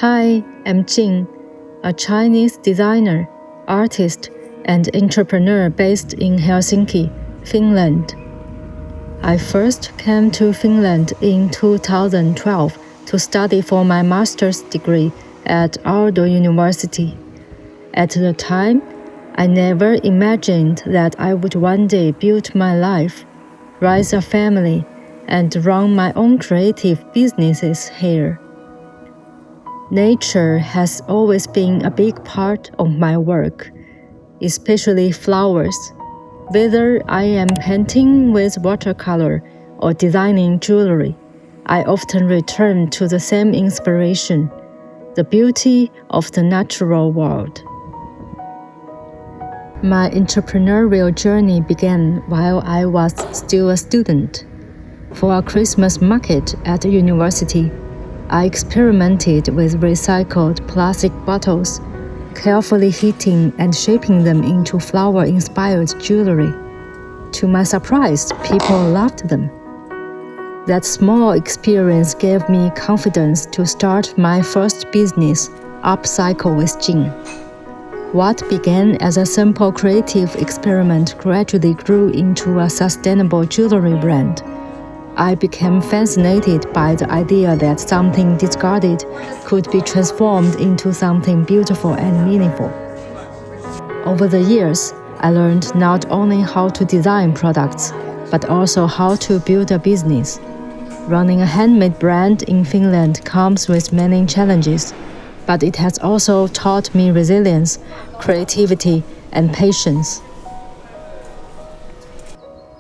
Hi, I'm Jing, a Chinese designer, artist, and entrepreneur based in Helsinki, Finland. I first came to Finland in 2012 to study for my master's degree at Aalto University. At the time, I never imagined that I would one day build my life, raise a family, and run my own creative businesses here. Nature has always been a big part of my work, especially flowers. Whether I am painting with watercolor or designing jewelry, I often return to the same inspiration, the beauty of the natural world. My entrepreneurial journey began while I was still a student. For a Christmas market at the university, I experimented with recycled plastic bottles, carefully heating and shaping them into flower-inspired jewelry. To my surprise, people loved them. That small experience gave me confidence to start my first business, Upcycle with Jing. What began as a simple creative experiment gradually grew into a sustainable jewelry brand. I became fascinated by the idea that something discarded could be transformed into something beautiful and meaningful. Over the years, I learned not only how to design products, but also how to build a business. Running a handmade brand in Finland comes with many challenges, but it has also taught me resilience, creativity, and patience.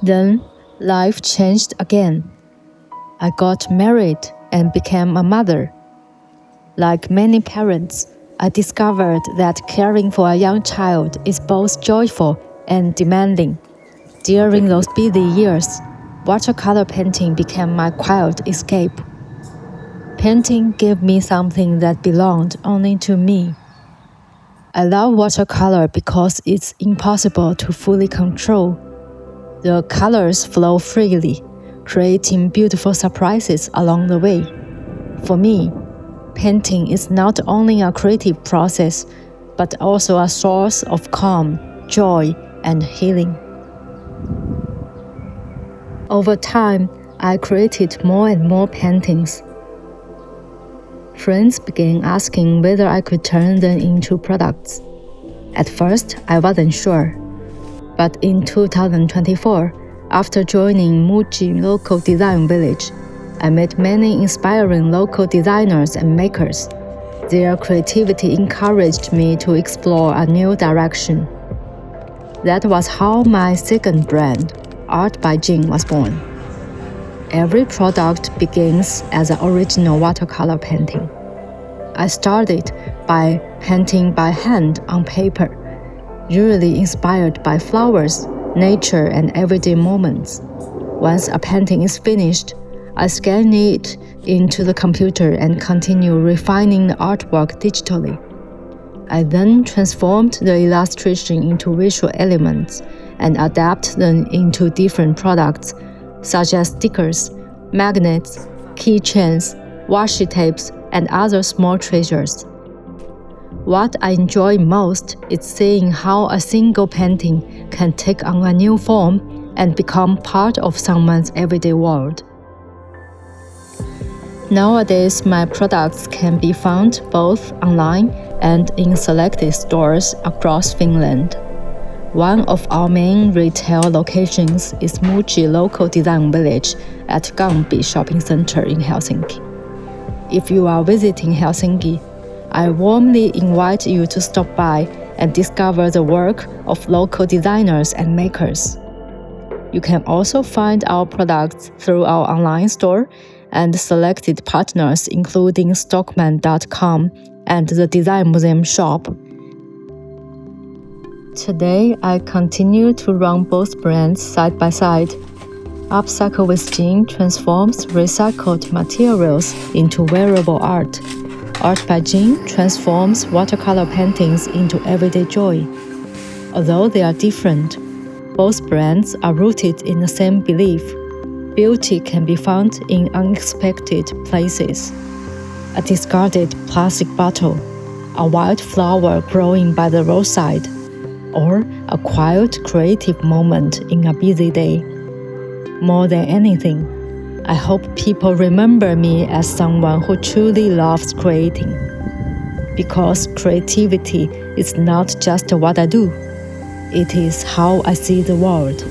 Then, life changed again. I got married and became a mother. Like many parents, I discovered that caring for a young child is both joyful and demanding. During those busy years, watercolor painting became my quiet escape. Painting gave me something that belonged only to me. I love watercolor because it's impossible to fully control. The colors flow freely, creating beautiful surprises along the way. For me, painting is not only a creative process, but also a source of calm, joy, and healing. Over time, I created more and more paintings. Friends began asking whether I could turn them into products. At first, I wasn't sure. But in 2024, after joining Muji local design village, I met many inspiring local designers and makers. Their creativity encouraged me to explore a new direction. That was how my second brand, Art by Jing, was born. Every product begins as an original watercolor painting. I started by painting by hand on paper, usually inspired by flowers, nature, and everyday moments. Once a painting is finished, I scan it into the computer and continue refining the artwork digitally. I then transformed the illustration into visual elements and adapt them into different products, such as stickers, magnets, keychains, washi tapes, and other small treasures. What I enjoy most is seeing how a single painting can take on a new form and become part of someone's everyday world. Nowadays, my products can be found both online and in selected stores across Finland. One of our main retail locations is Muji local design village at Gambi shopping center in Helsinki. If you are visiting Helsinki, I warmly invite you to stop by and discover the work of local designers and makers. You can also find our products through our online store and selected partners including Stockman.com and the Design Museum shop. Today, I continue to run both brands side by side. Upcycle with Jing transforms recycled materials into wearable art. Art by Jing transforms watercolor paintings into everyday joy. Although they are different, both brands are rooted in the same belief: beauty can be found in unexpected places. a discarded plastic bottle, a wild flower growing by the roadside, or a quiet creative moment in a busy day. More than anything, I hope people remember me as someone who truly loves creating. Because creativity is not just what I do, it is how I see the world.